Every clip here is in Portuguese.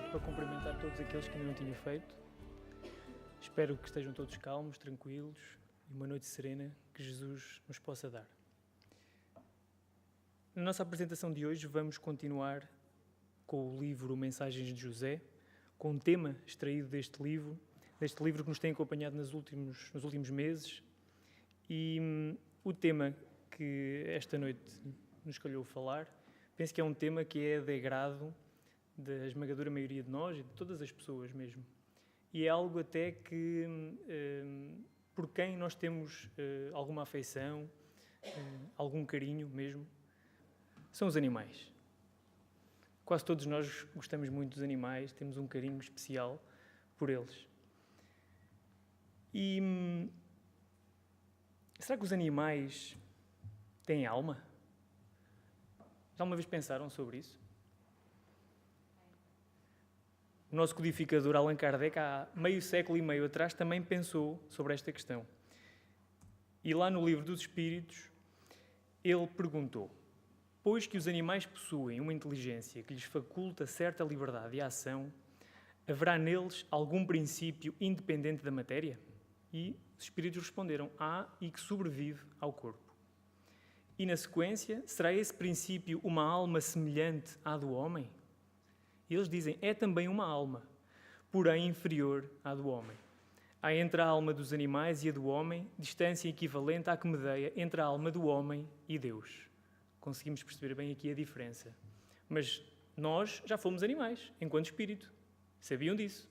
para cumprimentar todos aqueles que ainda não tinham feito. Espero que estejam todos calmos, tranquilos e uma noite serena que Jesus nos possa dar. Na nossa apresentação de hoje vamos continuar com o livro Mensagens de José, com um tema extraído deste livro que nos tem acompanhado nos últimos meses. E o tema que esta noite nos calhou falar, penso que é um tema que é de agrado da esmagadora maioria de nós e de todas as pessoas mesmo. E é algo até que por quem nós temos alguma afeição, algum carinho mesmo, são os animais. Quase todos nós gostamos muito dos animais, temos um carinho especial por eles. E será que os animais têm alma? Já uma vez pensaram sobre isso? O nosso codificador Allan Kardec, há meio século e meio atrás, também pensou sobre esta questão. E lá no Livro dos Espíritos, ele perguntou: pois que os animais possuem uma inteligência que lhes faculta certa liberdade de ação, haverá neles algum princípio independente da matéria? E os espíritos responderam: há, e que sobrevive ao corpo. E na sequência, será esse princípio uma alma semelhante à do homem? E eles dizem: é também uma alma, porém inferior à do homem. Há entre a alma dos animais e a do homem distância equivalente à que medeia entre a alma do homem e Deus. Conseguimos perceber bem aqui a diferença. Mas nós já fomos animais, enquanto espírito. Sabiam disso?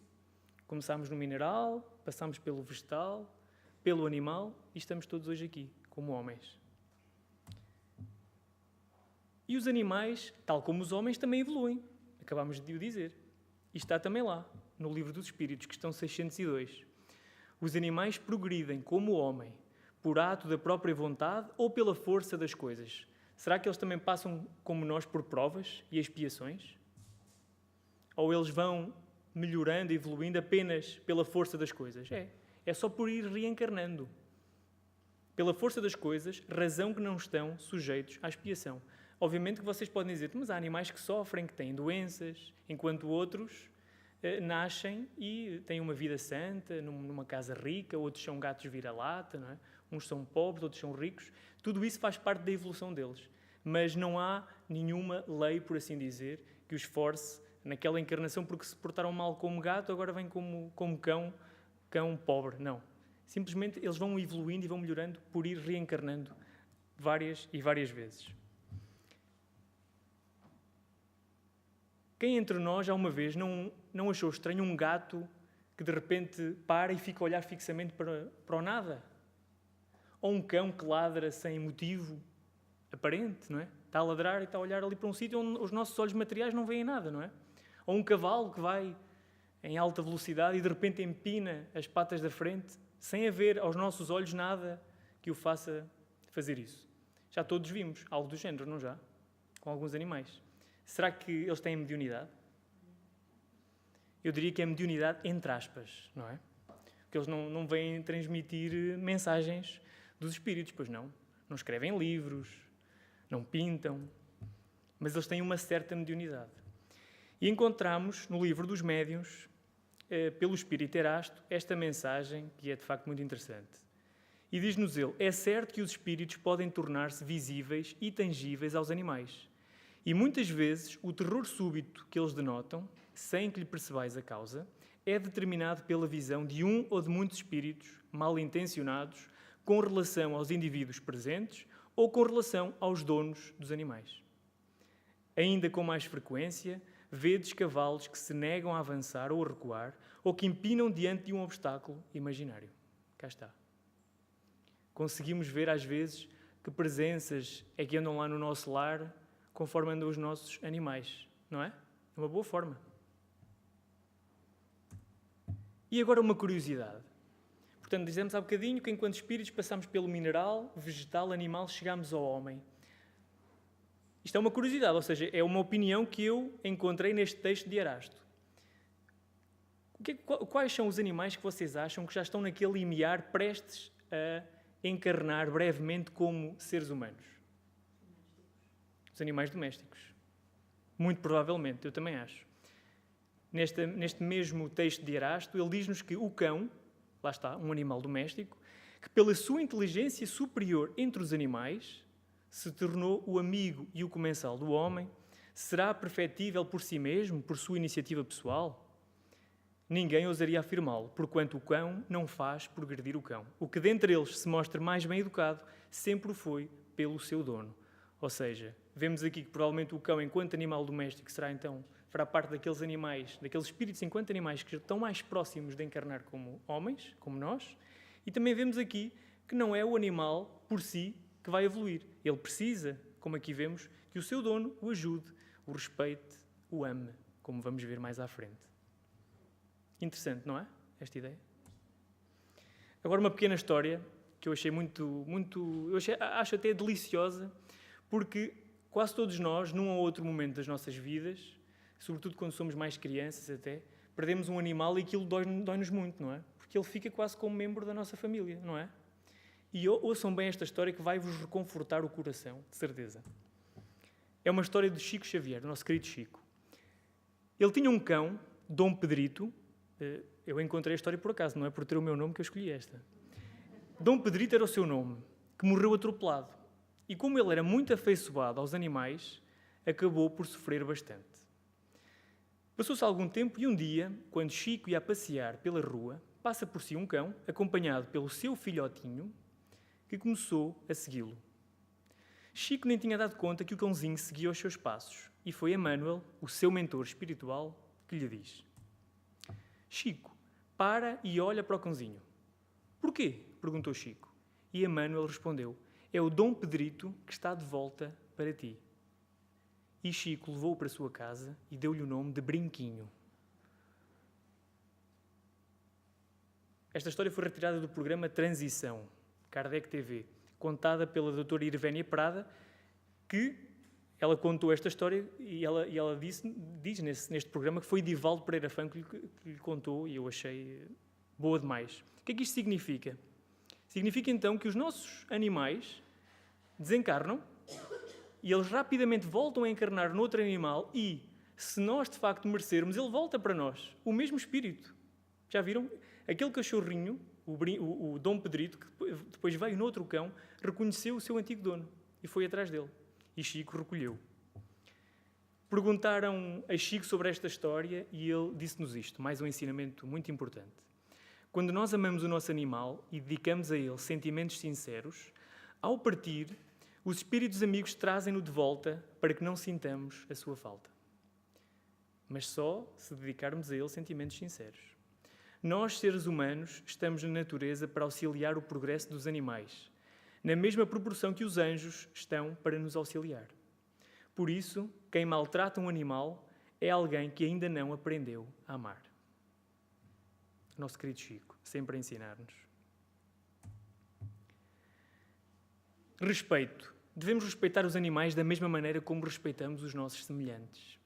Começámos no mineral, passámos pelo vegetal, pelo animal e estamos todos hoje aqui, como homens. E os animais, tal como os homens, também evoluem. Acabámos de o dizer. E está também lá, no Livro dos Espíritos, questão 602. Os animais progridem como o homem, por ato da própria vontade ou pela força das coisas. Será que eles também passam, como nós, por provas e expiações? Ou eles vão melhorando, evoluindo apenas pela força das coisas? É só por ir reencarnando. Pela força das coisas, razão que não estão sujeitos à expiação. Obviamente que vocês podem dizer: mas há animais que sofrem, que têm doenças, enquanto outros nascem e têm uma vida santa, numa casa rica, outros são gatos vira-lata, não é? Uns são pobres, outros são ricos. Tudo isso faz parte da evolução deles. Mas não há nenhuma lei, por assim dizer, que os force naquela encarnação porque se portaram mal como gato, agora vêm como cão pobre. Não. Simplesmente eles vão evoluindo e vão melhorando por ir reencarnando várias e várias vezes. Quem entre nós, já uma vez, não achou estranho um gato que de repente para e fica a olhar fixamente para o nada? Ou um cão que ladra sem motivo aparente, não é? Está a ladrar e está a olhar ali para um sítio onde os nossos olhos materiais não veem nada, não é? Ou um cavalo que vai em alta velocidade e de repente empina as patas da frente sem haver aos nossos olhos nada que o faça fazer isso. Já todos vimos algo do género, não já? Com alguns animais. Será que eles têm mediunidade? Eu diria que é mediunidade entre aspas, não é? Porque eles não vêm transmitir mensagens dos espíritos, pois não. Não escrevem livros, não pintam, mas eles têm uma certa mediunidade. E encontramos no livro dos médiuns, pelo Espírito Erasto, esta mensagem que é de facto muito interessante. E diz-nos ele: é certo que os espíritos podem tornar-se visíveis e tangíveis aos animais. E muitas vezes o terror súbito que eles denotam, sem que lhe percebais a causa, é determinado pela visão de um ou de muitos espíritos mal intencionados com relação aos indivíduos presentes ou com relação aos donos dos animais. Ainda com mais frequência, vedes cavalos que se negam a avançar ou a recuar ou que empinam diante de um obstáculo imaginário. Cá está. Conseguimos ver às vezes que presenças é que andam lá no nosso lar conforme andam os nossos animais, não é? É uma boa forma. E agora uma curiosidade. Portanto, dizemos há bocadinho que enquanto espíritos passamos pelo mineral, vegetal, animal, chegamos ao homem. Isto é uma curiosidade, ou seja, é uma opinião que eu encontrei neste texto de Erasto. Quais são os animais que vocês acham que já estão naquele limiar prestes a encarnar brevemente como seres humanos? Os animais domésticos. Muito provavelmente, eu também acho. neste mesmo texto de Erasto, ele diz-nos que o cão, lá está, um animal doméstico, que pela sua inteligência superior entre os animais, se tornou o amigo e o comensal do homem, será perfectível por si mesmo, por sua iniciativa pessoal? Ninguém ousaria afirmá-lo, porquanto o cão não faz progredir o cão. O que dentre eles se mostra mais bem educado, sempre o foi pelo seu dono. Ou seja, vemos aqui que provavelmente o cão, enquanto animal doméstico, fará parte daqueles animais, daqueles espíritos enquanto animais que estão mais próximos de encarnar como homens, como nós, e também vemos aqui que não é o animal por si que vai evoluir. Ele precisa, como aqui vemos, que o seu dono o ajude, o respeite, o ame, como vamos ver mais à frente. Interessante, não é? Esta ideia. Agora uma pequena história que eu achei acho até deliciosa, porque quase todos nós, num ou outro momento das nossas vidas, sobretudo quando somos mais crianças até, perdemos um animal e aquilo dói-nos muito, não é? Porque ele fica quase como membro da nossa família, não é? E ouçam bem esta história que vai-vos reconfortar o coração, de certeza. É uma história de Chico Xavier, do nosso querido Chico. Ele tinha um cão, Dom Pedrito. Eu encontrei a história por acaso, não é por ter o meu nome que eu escolhi esta. Dom Pedrito era o seu nome, que morreu atropelado. E como ele era muito afeiçoado aos animais, acabou por sofrer bastante. Passou-se algum tempo e um dia, quando Chico ia passear pela rua, passa por si um cão, acompanhado pelo seu filhotinho, que começou a segui-lo. Chico nem tinha dado conta que o cãozinho seguia os seus passos, e foi Emmanuel, o seu mentor espiritual, que lhe diz: Chico, para e olha para o cãozinho. Porquê? Perguntou Chico. E Emmanuel respondeu: é o Dom Pedrito que está de volta para ti. E Chico levou-o para a sua casa e deu-lhe o nome de Brinquinho. Esta história foi retirada do programa Transição, Kardec TV, contada pela doutora Irvénia Prada, que ela contou esta história e ela diz neste programa que foi Divaldo Pereira Franco que lhe contou, e eu achei boa demais. O que é que isto significa? Significa então que os nossos animais desencarnam e eles rapidamente voltam a encarnar noutro animal e, se nós de facto merecermos, ele volta para nós, o mesmo espírito. Já viram? Aquele cachorrinho, o Dom Pedrito, que depois veio noutro cão, reconheceu o seu antigo dono e foi atrás dele. E Chico recolheu. Perguntaram a Chico sobre esta história e ele disse-nos isto, mais um ensinamento muito importante. Quando nós amamos o nosso animal e dedicamos a ele sentimentos sinceros, ao partir, os espíritos amigos trazem-no de volta para que não sintamos a sua falta. Mas só se dedicarmos a ele sentimentos sinceros. Nós, seres humanos, estamos na natureza para auxiliar o progresso dos animais, na mesma proporção que os anjos estão para nos auxiliar. Por isso, quem maltrata um animal é alguém que ainda não aprendeu a amar. Nosso querido Chico, sempre a ensinar-nos. Respeito. Devemos respeitar os animais da mesma maneira como respeitamos os nossos semelhantes.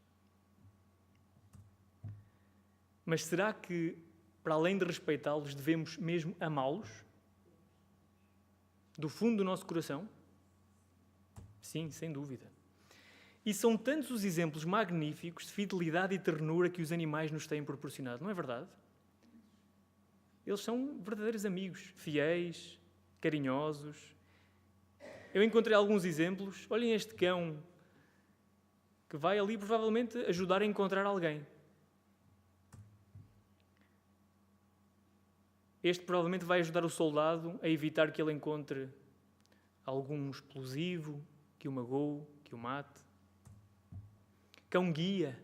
Mas será que, para além de respeitá-los, devemos mesmo amá-los? Do fundo do nosso coração? Sim, sem dúvida. E são tantos os exemplos magníficos de fidelidade e ternura que os animais nos têm proporcionado, não é verdade? Eles são verdadeiros amigos, fiéis, carinhosos. Eu encontrei alguns exemplos. Olhem este cão que vai ali provavelmente ajudar a encontrar alguém. Este provavelmente vai ajudar o soldado a evitar que ele encontre algum explosivo que o magoe, que o mate. Cão guia.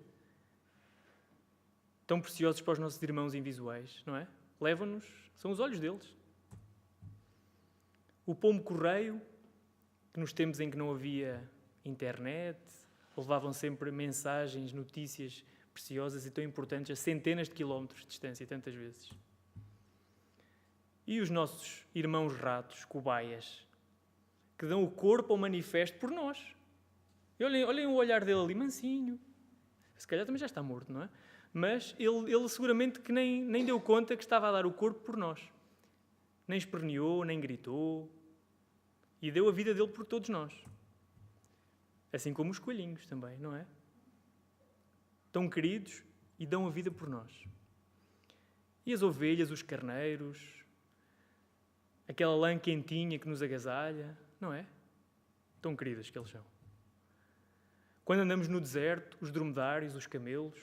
Tão preciosos para os nossos irmãos invisuais, não é? Levam-nos, são os olhos deles. O pombo correio, que nos tempos em que não havia internet, levavam sempre mensagens, notícias preciosas e tão importantes a centenas de quilómetros de distância, tantas vezes. E os nossos irmãos ratos, cobaias, que dão o corpo ao manifesto por nós. E olhem o olhar dele ali, mansinho. Se calhar também já está morto, não é? Mas ele seguramente que nem deu conta que estava a dar o corpo por nós. Nem esperneou, nem gritou. E deu a vida dele por todos nós. Assim como os coelhinhos também, não é? Tão queridos e dão a vida por nós. E as ovelhas, os carneiros, aquela lã quentinha que nos agasalha, não é? Tão queridas que eles são. Quando andamos no deserto, os dromedários, os camelos,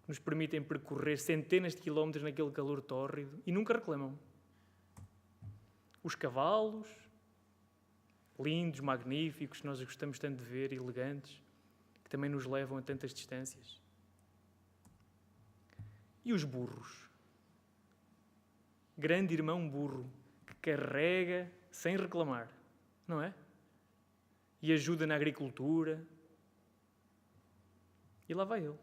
que nos permitem percorrer centenas de quilómetros naquele calor tórrido e nunca reclamam. Os cavalos, lindos, magníficos, que nós gostamos tanto de ver, elegantes, que também nos levam a tantas distâncias. E os burros? Grande irmão burro, que carrega sem reclamar, não é? E ajuda na agricultura. E lá vai ele.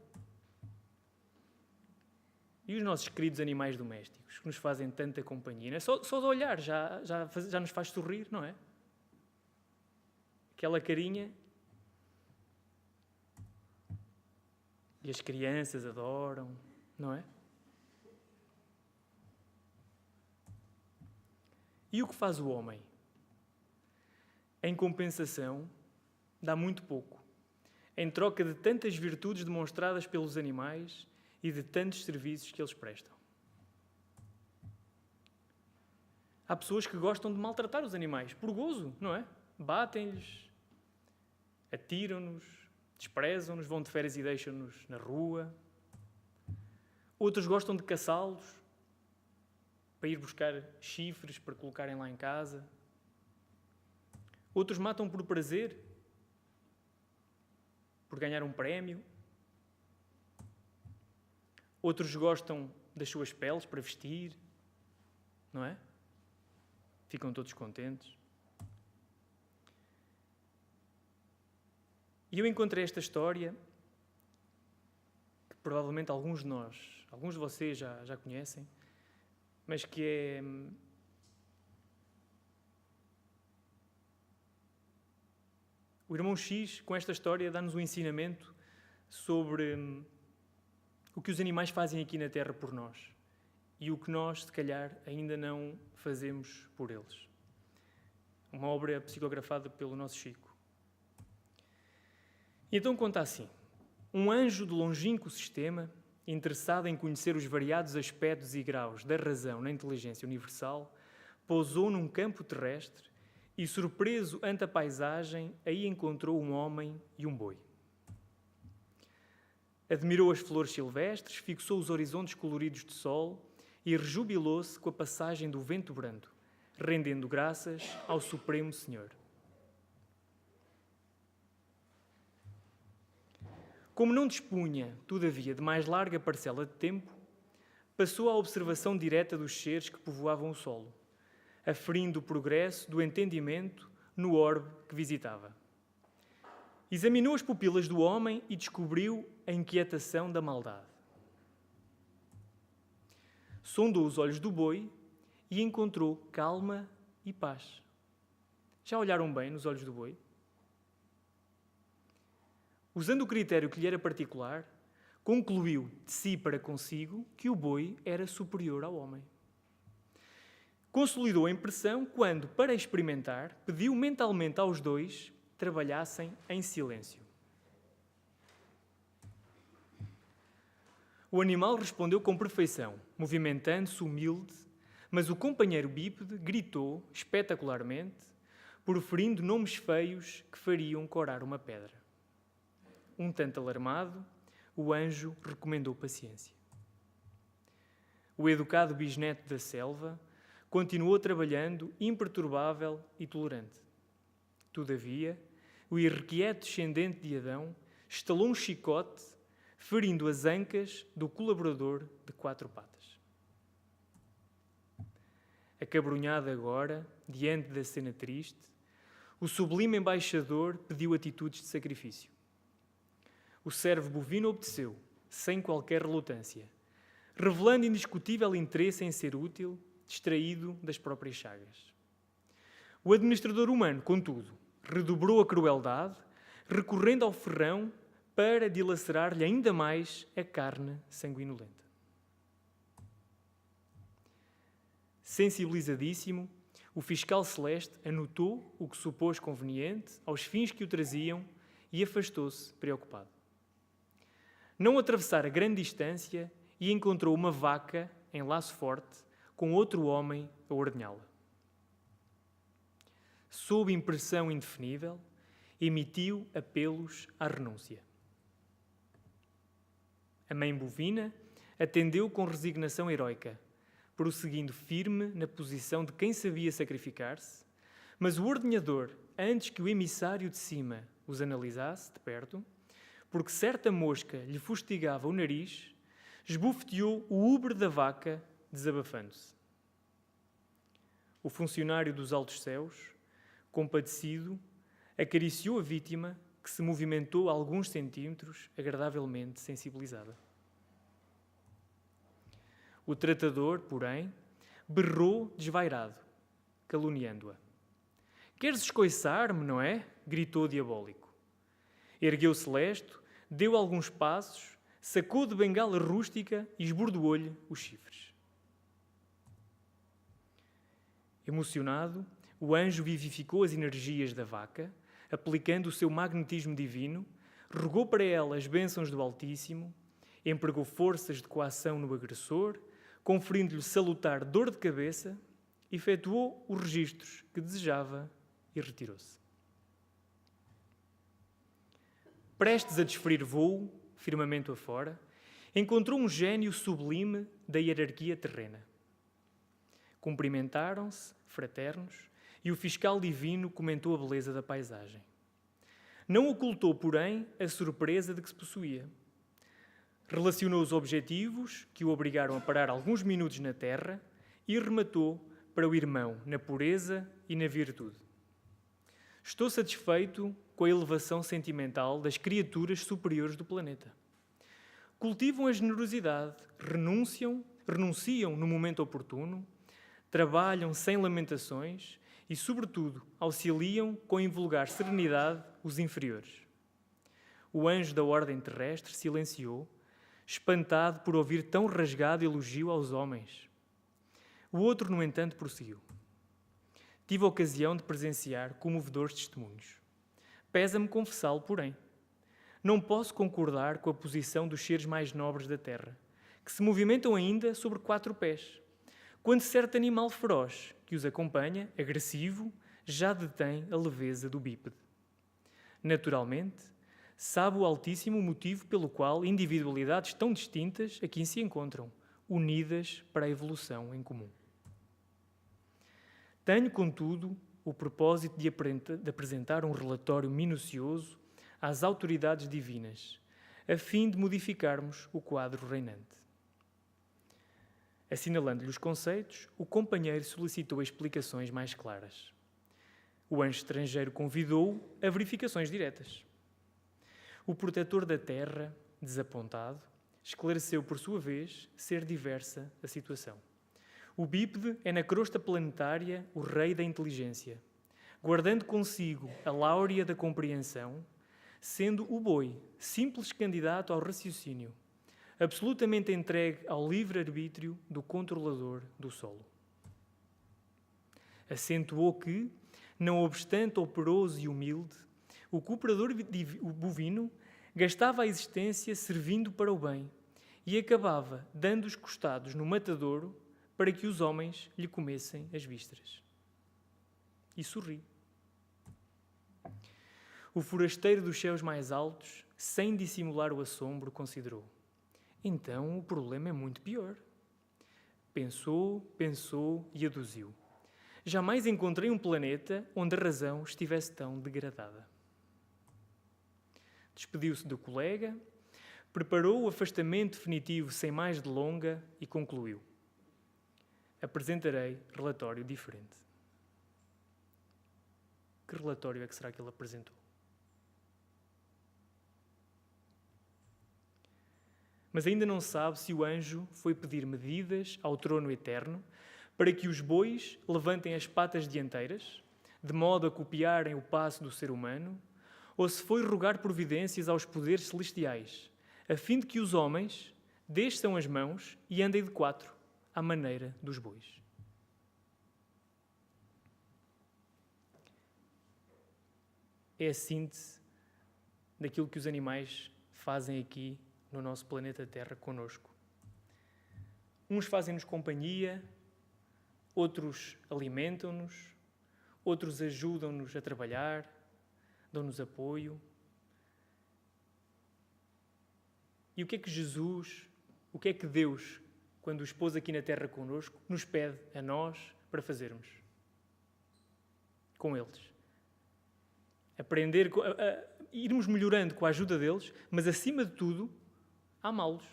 E os nossos queridos animais domésticos, que nos fazem tanta companhia. Só de olhar já nos faz sorrir, não é? Aquela carinha. E as crianças adoram, não é? E o que faz o homem? Em compensação, dá muito pouco, em troca de tantas virtudes demonstradas pelos animais e de tantos serviços que eles prestam. Há pessoas que gostam de maltratar os animais, por gozo, não é? Batem-lhes, atiram-nos, desprezam-nos, vão de férias e deixam-nos na rua. Outros gostam de caçá-los, para ir buscar chifres para colocarem lá em casa. Outros matam por prazer, por ganhar um prémio. Outros gostam das suas peles para vestir, não é? Ficam todos contentes. E eu encontrei esta história, que provavelmente alguns de vocês já conhecem, mas que é o irmão X, com esta história, dá-nos um ensinamento sobre o que os animais fazem aqui na Terra por nós e o que nós, se calhar, ainda não fazemos por eles. Uma obra psicografada pelo nosso Chico. E então conta assim: um anjo de longínquo sistema, interessado em conhecer os variados aspectos e graus da razão na inteligência universal, pousou num campo terrestre e, surpreso ante a paisagem, aí encontrou um homem e um boi. Admirou as flores silvestres, fixou os horizontes coloridos de sol e rejubilou-se com a passagem do vento brando, rendendo graças ao Supremo Senhor. Como não dispunha, todavia, de mais larga parcela de tempo, passou à observação direta dos seres que povoavam o solo, aferindo o progresso do entendimento no orbe que visitava. Examinou as pupilas do homem e descobriu a inquietação da maldade. Sondou os olhos do boi e encontrou calma e paz. Já olharam bem nos olhos do boi? Usando o critério que lhe era particular, concluiu de si para consigo que o boi era superior ao homem. Consolidou a impressão quando, para experimentar, pediu mentalmente aos dois trabalhassem em silêncio. O animal respondeu com perfeição, movimentando-se humilde, mas o companheiro bípede gritou espetacularmente, proferindo nomes feios que fariam corar uma pedra. Um tanto alarmado, o anjo recomendou paciência. O educado bisneto da selva continuou trabalhando imperturbável e tolerante. Todavia, o irrequieto descendente de Adão estalou um chicote, ferindo as ancas do colaborador de 4 patas. Acabrunhado agora, diante da cena triste, o sublime embaixador pediu atitudes de sacrifício. O servo bovino obedeceu, sem qualquer relutância, revelando indiscutível interesse em ser útil, distraído das próprias chagas. O administrador humano, contudo, redobrou a crueldade, recorrendo ao ferrão para dilacerar-lhe ainda mais a carne sanguinolenta. Sensibilizadíssimo, o fiscal celeste anotou o que supôs conveniente aos fins que o traziam e afastou-se preocupado. não atravessara grande distância e encontrou uma vaca em laço forte com outro homem a ordenhá-la. Sob impressão indefinível, emitiu apelos à renúncia. A mãe bovina atendeu com resignação heroica, prosseguindo firme na posição de quem sabia sacrificar-se, mas o ordenhador, antes que o emissário de cima os analisasse de perto, porque certa mosca lhe fustigava o nariz, esbofeteou o ubre da vaca, desabafando-se. O funcionário dos altos céus, compadecido, acariciou a vítima, que se movimentou a alguns centímetros, agradavelmente sensibilizada. O tratador, porém, berrou desvairado, caluniando-a. "Queres escoiçar-me, não é?" gritou diabólico. Ergueu-se lesto, deu alguns passos, sacou de bengala rústica e esbordoou-lhe os chifres. Emocionado, o anjo vivificou as energias da vaca, aplicando o seu magnetismo divino, rogou para ela as bênçãos do Altíssimo, empregou forças de coação no agressor, conferindo-lhe salutar dor de cabeça, efetuou os registros que desejava e retirou-se. Prestes a desferir voo, firmamento afora, encontrou um gênio sublime da hierarquia terrena. Cumprimentaram-se, fraternos, e o fiscal divino comentou a beleza da paisagem. Não ocultou, porém, a surpresa de que se possuía. Relacionou os objetivos que o obrigaram a parar alguns minutos na terra e rematou para o irmão na pureza e na virtude. Estou satisfeito com a elevação sentimental das criaturas superiores do planeta. Cultivam a generosidade, renunciam no momento oportuno, trabalham sem lamentações e, sobretudo, auxiliam com invulgar serenidade os inferiores. O anjo da ordem terrestre silenciou, espantado por ouvir tão rasgado elogio aos homens. O outro, no entanto, prosseguiu. Tive a ocasião de presenciar comovedores testemunhos. Pesa-me confessá-lo, porém. Não posso concordar com a posição dos seres mais nobres da terra, que se movimentam ainda sobre 4 pés, quando certo animal feroz que os acompanha, agressivo, já detém a leveza do bípede. Naturalmente, sabe o Altíssimo o motivo pelo qual individualidades tão distintas aqui se encontram, unidas para a evolução em comum. Tenho, contudo, o propósito de apresentar um relatório minucioso às autoridades divinas, a fim de modificarmos o quadro reinante. Assinalando-lhe os conceitos, o companheiro solicitou explicações mais claras. O anjo estrangeiro convidou-o a verificações diretas. O protetor da terra, desapontado, esclareceu por sua vez ser diversa a situação. O bípede é na crosta planetária o rei da inteligência, guardando consigo a láurea da compreensão, sendo o boi simples candidato ao raciocínio, absolutamente entregue ao livre-arbítrio do controlador do solo. Acentuou que, não obstante operoso e humilde, o cooperador bovino gastava a existência servindo para o bem e acabava dando os costados no matadouro para que os homens lhe comessem as vísceras. E sorri. O forasteiro dos céus mais altos, sem dissimular o assombro, considerou: então o problema é muito pior. Pensou e aduziu: jamais encontrei um planeta onde a razão estivesse tão degradada. Despediu-se do colega, preparou o afastamento definitivo sem mais delonga e concluiu: apresentarei relatório diferente. Que relatório é que será que ele apresentou? Mas ainda não sabe se o anjo foi pedir medidas ao trono eterno para que os bois levantem as patas dianteiras, de modo a copiarem o passo do ser humano, ou se foi rogar providências aos poderes celestiais, a fim de que os homens desçam as mãos e andem de 4, à maneira dos bois. É a síntese daquilo que os animais fazem aqui no nosso planeta Terra connosco. Uns fazem-nos companhia, outros alimentam-nos, outros ajudam-nos a trabalhar, dão-nos apoio. E o que é que Jesus, o que é que Deus, quando os pôs aqui na Terra connosco, nos pede a nós para fazermos com eles? Aprender, irmos melhorando com a ajuda deles, mas acima de tudo, amá-los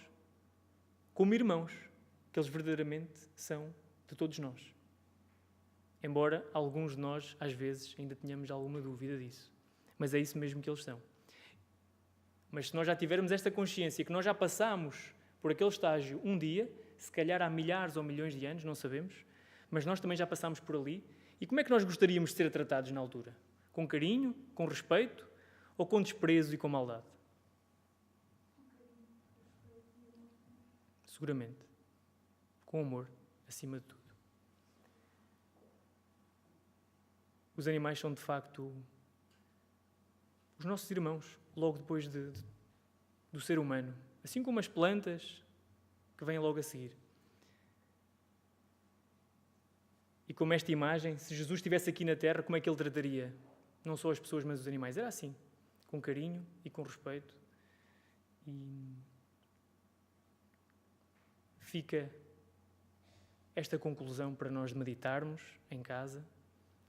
como irmãos, que eles verdadeiramente são de todos nós. Embora alguns de nós, às vezes, ainda tenhamos alguma dúvida disso. Mas é isso mesmo que eles são. Mas se nós já tivermos esta consciência que nós já passámos por aquele estágio um dia, se calhar há milhares ou milhões de anos, não sabemos, mas nós também já passámos por ali. E como é que nós gostaríamos de ser tratados na altura? Com carinho, com respeito ou com desprezo e com maldade? Seguramente. Com amor, acima de tudo. Os animais são, de facto, os nossos irmãos, logo depois do ser humano. Assim como as plantas que vêm logo a seguir. E como esta imagem, se Jesus estivesse aqui na Terra, como é que ele trataria não só as pessoas, mas os animais? Era assim, com carinho e com respeito. E fica esta conclusão para nós meditarmos em casa,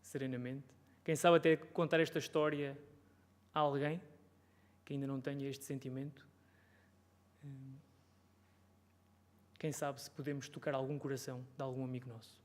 serenamente. Quem sabe até contar esta história a alguém que ainda não tenha este sentimento. Quem sabe se podemos tocar algum coração de algum amigo nosso.